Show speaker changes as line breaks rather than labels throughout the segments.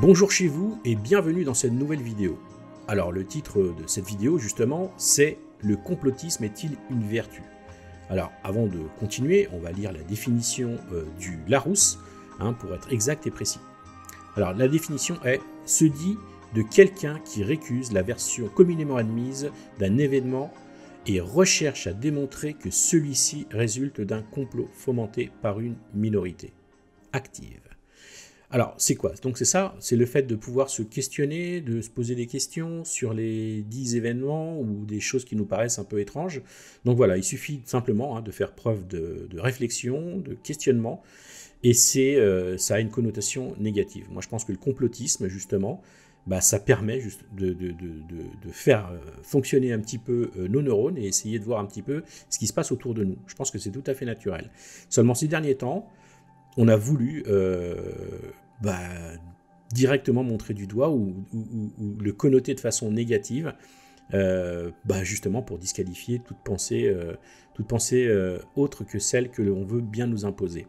Bonjour chez vous et bienvenue dans cette nouvelle vidéo. Alors le titre de cette vidéo justement c'est « Le complotisme est-il une vertu ?» Alors avant de continuer, on va lire la définition du Larousse pour être exact et précis. Alors la définition est « se dit de quelqu'un qui récuse la version communément admise d'un événement et recherche à démontrer que celui-ci résulte d'un complot fomenté par une minorité active ». Alors, c'est quoi? Donc c'est ça, c'est le fait de pouvoir se questionner, de se poser des questions sur les 10 événements ou des choses qui nous paraissent un peu étranges. Donc voilà, il suffit simplement de faire preuve de réflexion, de questionnement, et ça a une connotation négative. Moi je pense que le complotisme, justement, ça permet juste de faire fonctionner un petit peu nos neurones et essayer de voir un petit peu ce qui se passe autour de nous. Je pense que c'est tout à fait naturel. Seulement ces derniers temps, on a voulu directement montrer du doigt ou le connoter de façon négative, justement pour disqualifier toute pensée autre que celle que l'on veut bien nous imposer.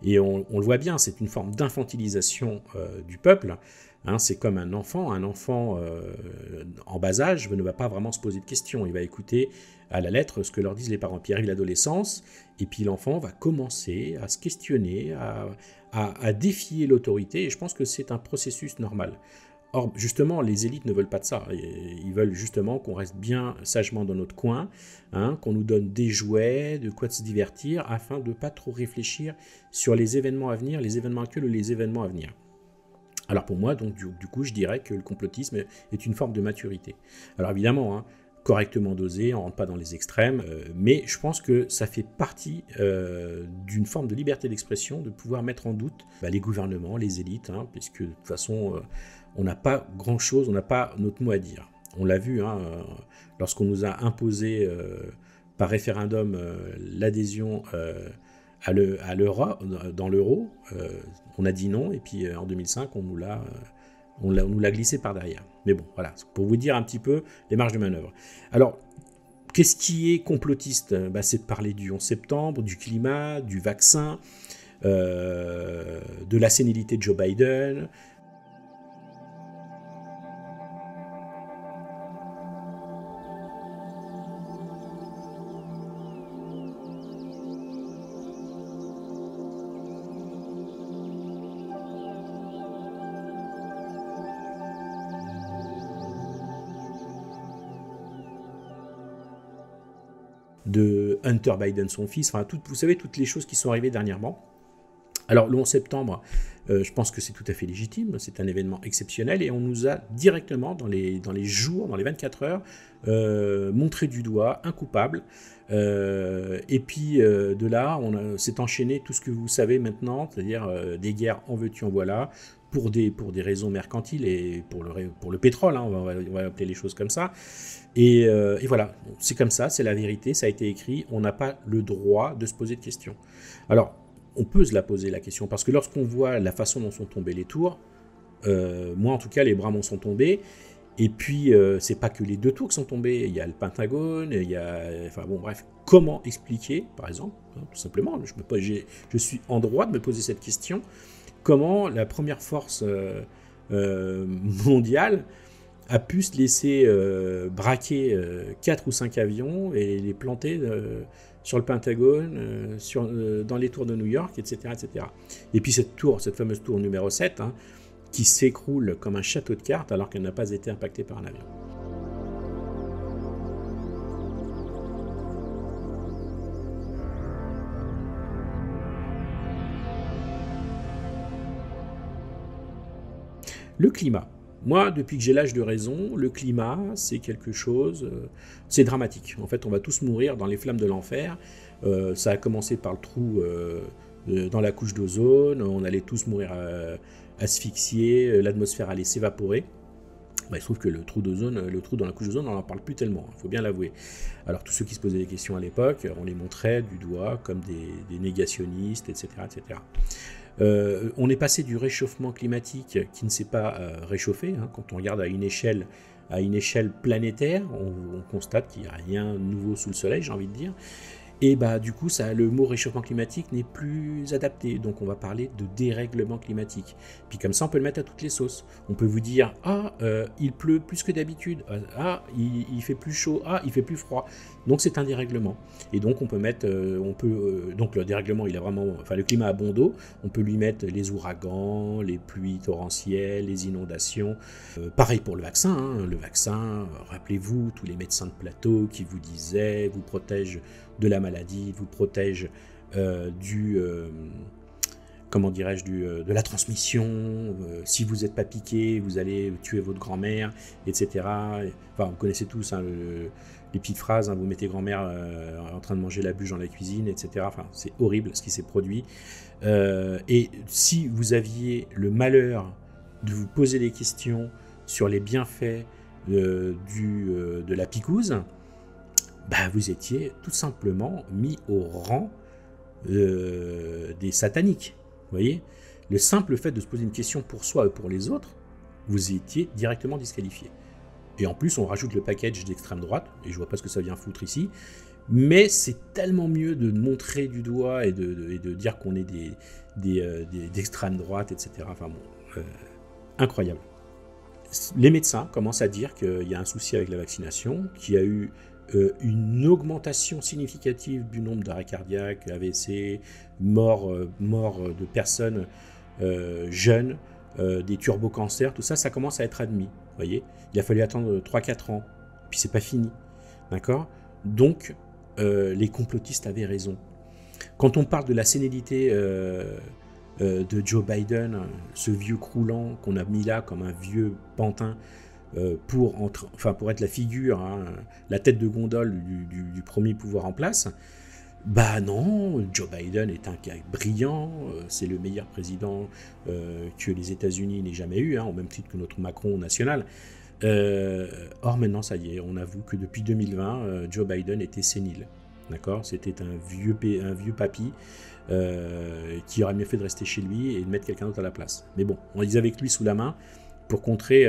Et on le voit bien, c'est une forme d'infantilisation du peuple. C'est comme un enfant en bas âge ne va pas vraiment se poser de questions, il va écouter à la lettre ce que leur disent les parents. Puis arrive l'adolescence, et puis l'enfant va commencer à se questionner, à défier l'autorité, et je pense que c'est un processus normal. Or, justement, les élites ne veulent pas de ça. Ils veulent justement qu'on reste bien sagement dans notre coin, qu'on nous donne des jouets, de quoi se divertir, afin de ne pas trop réfléchir sur les événements à venir, les événements actuels ou les événements à venir. Alors pour moi, donc, du coup, je dirais que le complotisme est une forme de maturité. Alors évidemment, correctement dosé, on ne rentre pas dans les extrêmes, mais je pense que ça fait partie d'une forme de liberté d'expression, de pouvoir mettre en doute les gouvernements, les élites, puisque de toute façon, on n'a pas grand-chose, on n'a pas notre mot à dire. On l'a vu, lorsqu'on nous a imposé par référendum l'adhésion dans l'euro, on a dit non, et puis en 2005, on nous l'a glissé par derrière. Mais bon, voilà, pour vous dire un petit peu les marges de manœuvre. Alors, qu'est-ce qui est complotiste? C'est de parler du 11 septembre, du climat, du vaccin, de la sénilité de Joe Biden. De Hunter Biden, son fils, vous savez, toutes les choses qui sont arrivées dernièrement. Alors, le 11 septembre, je pense que c'est tout à fait légitime, c'est un événement exceptionnel, et on nous a directement, dans les jours, dans les 24 heures, montré du doigt un coupable, et puis de là, s'est enchaîné tout ce que vous savez maintenant, c'est-à-dire des guerres en veux-tu, en voilà, pour des raisons mercantiles et pour le pétrole, on va appeler les choses comme ça. Et voilà, c'est comme ça, c'est la vérité, ça a été écrit, on n'a pas le droit de se poser de questions. Alors, on peut se la poser la question, parce que lorsqu'on voit la façon dont sont tombées les tours, moi en tout cas, les bras m'en sont tombés, et puis c'est pas que les 2 tours qui sont tombées, il y a le Pentagone, il y a... comment expliquer, par exemple, tout simplement, je suis en droit de me poser cette question, comment la première force mondiale a pu se laisser braquer 4 ou 5 avions et les planter sur le Pentagone, dans les tours de New York, etc., etc. Et puis cette fameuse tour numéro 7, qui s'écroule comme un château de cartes alors qu'elle n'a pas été impactée par un avion. Le climat. Moi, depuis que j'ai l'âge de raison, le climat, c'est quelque chose, c'est dramatique. En fait, on va tous mourir dans les flammes de l'enfer. Ça a commencé par le trou dans la couche d'ozone, on allait tous mourir asphyxiés, l'atmosphère allait s'évaporer. Il se trouve que le trou dans la couche d'ozone, on n'en parle plus tellement, il faut bien l'avouer. Alors tous ceux qui se posaient des questions à l'époque, on les montrait du doigt comme des négationnistes, etc., etc. On est passé du réchauffement climatique qui ne s'est pas réchauffé. Quand on regarde à une échelle planétaire, on constate qu'il n'y a rien de nouveau sous le soleil, j'ai envie de dire. Et bah du coup, le mot réchauffement climatique n'est plus adapté. Donc on va parler de dérèglement climatique. Puis comme ça, on peut le mettre à toutes les sauces. On peut vous dire, il pleut plus que d'habitude. Il fait plus chaud. Il fait plus froid. Donc c'est un dérèglement. Et donc on peut mettre, donc le dérèglement, le climat a bon dos. On peut lui mettre les ouragans, les pluies torrentielles, les inondations. Pareil pour le vaccin. Hein. Le vaccin, rappelez-vous, tous les médecins de plateau qui vous disaient, vous protègent de la maladie, vous protège de la transmission. Si vous n'êtes pas piqué, vous allez tuer votre grand-mère, etc. Enfin, vous connaissez tous les petites phrases, vous mettez grand-mère en train de manger la bûche dans la cuisine, etc. Enfin, c'est horrible ce qui s'est produit. Et si vous aviez le malheur de vous poser des questions sur les bienfaits de la picouse, vous étiez tout simplement mis au rang des sataniques. Vous voyez, le simple fait de se poser une question pour soi et pour les autres, vous étiez directement disqualifié. Et en plus, on rajoute le package d'extrême droite, et je vois pas ce que ça vient foutre ici, mais c'est tellement mieux de montrer du doigt et de dire qu'on est d'extrême droite, etc. Enfin bon, incroyable. Les médecins commencent à dire qu'il y a un souci avec la vaccination, qu'il y a eu une augmentation significative du nombre d'arrêts cardiaques, AVC, morts de personnes jeunes, des turbocancers, tout ça, ça commence à être admis. Vous voyez, il a fallu attendre 3-4 ans, puis c'est pas fini. D'accord ? Donc, les complotistes avaient raison. Quand on parle de la sénilité de Joe Biden, ce vieux croulant qu'on a mis là comme un vieux pantin, pour être la figure, la tête de gondole du premier pouvoir en place, non, Joe Biden est un gars brillant, c'est le meilleur président que les États-Unis n'aient jamais eu, au même titre que notre Macron national. Or maintenant, ça y est, on avoue que depuis 2020, Joe Biden était sénile. D'accord ? C'était un vieux papy qui aurait mieux fait de rester chez lui et de mettre quelqu'un d'autre à la place. Mais bon, on les avait avec lui sous la main pour contrer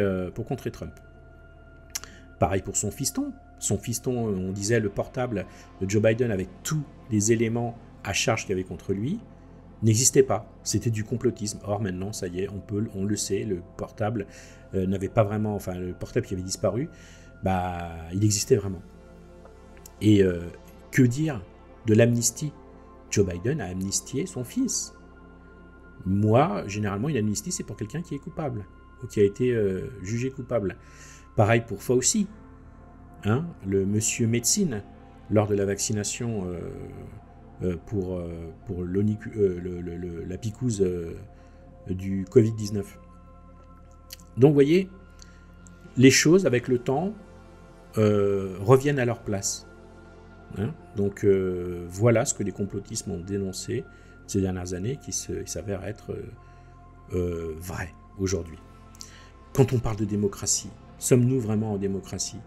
Trump. Pareil pour son fiston. Son fiston, on disait, le portable de Joe Biden avec tous les éléments à charge qu'il y avait contre lui, n'existait pas. C'était du complotisme. Or maintenant, ça y est, on le sait, le portable n'avait pas vraiment, le portable qui avait disparu, il existait vraiment. Et que dire de l'amnistie ? Joe Biden a amnistié son fils. Moi, généralement, une amnistie, c'est pour quelqu'un qui est coupable, ou qui a été jugé coupable. Pareil pour Fauci, le monsieur médecine, lors de la vaccination pour la picouse du Covid-19. Donc, vous voyez, les choses, avec le temps, reviennent à leur place. Donc, voilà ce que les complotismes ont dénoncé ces dernières années, qui s'avère être vrai aujourd'hui. Quand on parle de démocratie, sommes-nous vraiment en démocratie ?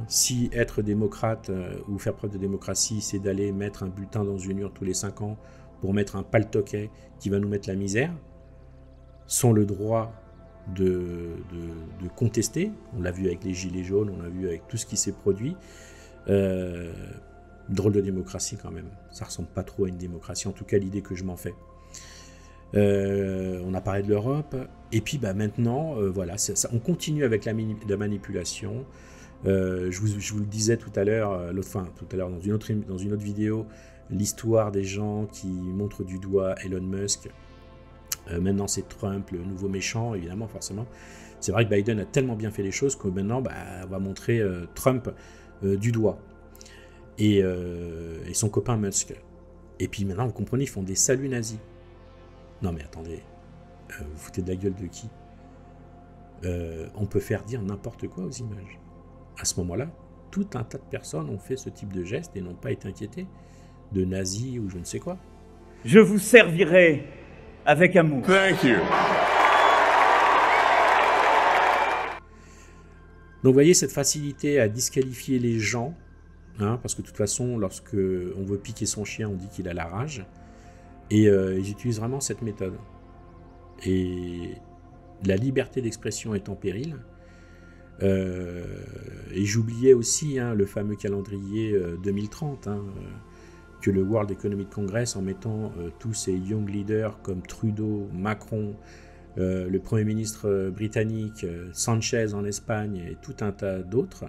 Si être démocrate ou faire preuve de démocratie, c'est d'aller mettre un bulletin dans une urne tous les 5 ans pour mettre un paltoquet qui va nous mettre la misère, sans le droit de contester, on l'a vu avec les gilets jaunes, on l'a vu avec tout ce qui s'est produit, drôle de démocratie quand même, ça ressemble pas trop à une démocratie, en tout cas l'idée que je m'en fais. On a parlé de l'Europe, et puis maintenant, voilà, on continue avec la manipulation. Je vous le disais tout à l'heure, dans une autre vidéo, l'histoire des gens qui montrent du doigt Elon Musk. Maintenant, c'est Trump, le nouveau méchant, évidemment, forcément. C'est vrai que Biden a tellement bien fait les choses que maintenant, on va montrer Trump du doigt. Et son copain Musk. Et puis maintenant, vous comprenez, ils font des saluts nazis. Non mais attendez, vous foutez de la gueule de qui ? On peut faire dire n'importe quoi aux images. À ce moment-là, tout un tas de personnes ont fait ce type de geste et n'ont pas été inquiétées de nazis ou je ne sais quoi.
Je vous servirai avec amour.
Thank you.
Donc vous voyez cette facilité à disqualifier les gens, parce que de toute façon, lorsque on veut piquer son chien, on dit qu'il a la rage. Et ils utilisent vraiment cette méthode. Et la liberté d'expression est en péril. Et j'oubliais aussi le fameux calendrier 2030. que le World Economic Congress, en mettant tous ces young leaders comme Trudeau, Macron, le Premier ministre britannique, Sanchez en Espagne et tout un tas d'autres,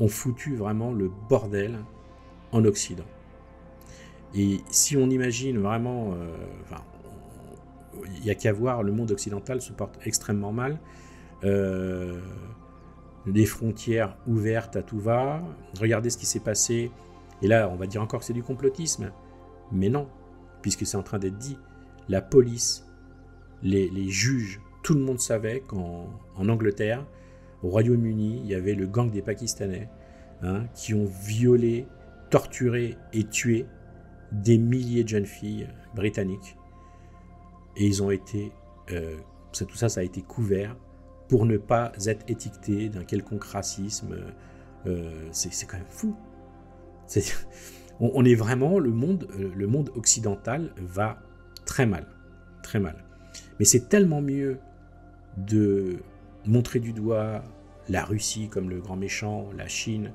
ont foutu vraiment le bordel en Occident. Et si on imagine vraiment, il n'y a qu'à voir, le monde occidental se porte extrêmement mal, les frontières ouvertes à tout va, regardez ce qui s'est passé, et là on va dire encore que c'est du complotisme, mais non, puisque c'est en train d'être dit, la police, les juges, tout le monde savait qu'en Angleterre, au Royaume-Uni, il y avait le gang des Pakistanais qui ont violé, torturé et tué des milliers de jeunes filles britanniques. Et ils ont été, tout ça a été couvert pour ne pas être étiqueté d'un quelconque racisme. C'est quand même fou. On est vraiment, le monde occidental va très mal, très mal. Mais c'est tellement mieux de montrer du doigt la Russie comme le grand méchant, la Chine,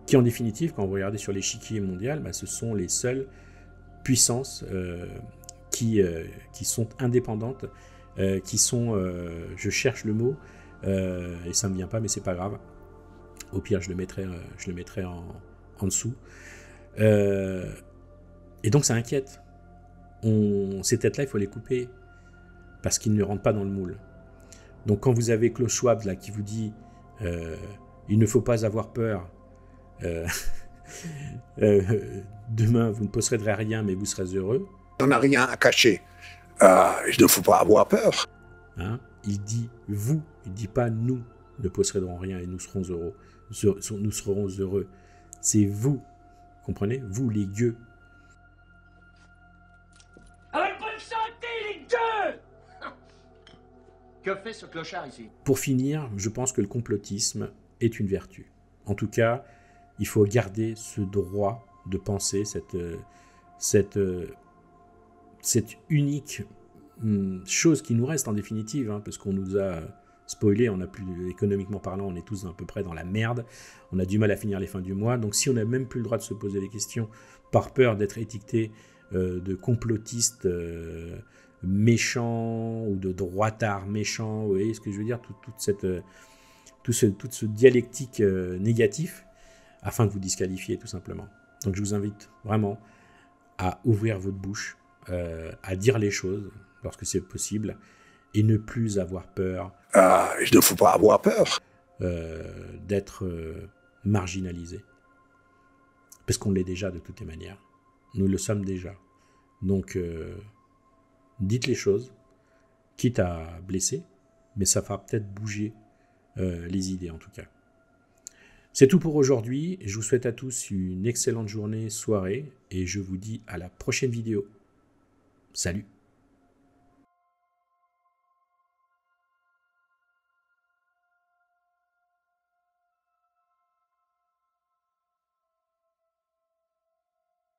qui en définitive, quand vous regardez sur l'échiquier mondial, ce sont les seules puissances qui sont indépendantes, qui sont, je cherche le mot, et ça ne me vient pas, mais c'est pas grave. Au pire, je le mettrai en dessous. Et donc ça inquiète. Ces têtes-là, il faut les couper parce qu'ils ne rentrent pas dans le moule. Donc quand vous avez Klaus Schwab là, qui vous dit il ne faut pas avoir peur, demain vous ne posséderez rien mais vous serez heureux.
On n'a rien à cacher. Il ne faut pas avoir peur.
Il dit vous, il ne dit pas nous ne posséderons rien et nous serons heureux. Nous serons heureux. C'est vous, comprenez? Vous les gueux.
Avec bonne santé les gueux! Que fait ce clochard ici?
Pour finir, je pense que le complotisme est une vertu. En tout cas, il faut garder ce droit de penser, cette unique chose qui nous reste en définitive, parce qu'on nous a spoilé, on a plus, économiquement parlant, on est tous à peu près dans la merde, on a du mal à finir les fins du mois, donc si on n'a même plus le droit de se poser des questions par peur d'être étiqueté de complotiste méchant ou de droitard méchant, vous voyez ce que je veux dire, tout ce dialectique négatif, afin de vous disqualifier tout simplement. Donc je vous invite vraiment à ouvrir votre bouche, à dire les choses lorsque c'est possible, et ne plus avoir peur.
Il ne faut pas avoir peur.
D'être marginalisé. Parce qu'on l'est déjà de toutes les manières. Nous le sommes déjà. Donc, dites les choses, quitte à blesser, mais ça fera peut-être bouger les idées en tout cas. C'est tout pour aujourd'hui. Je vous souhaite à tous une excellente journée, soirée, et je vous dis à la prochaine vidéo. Salut!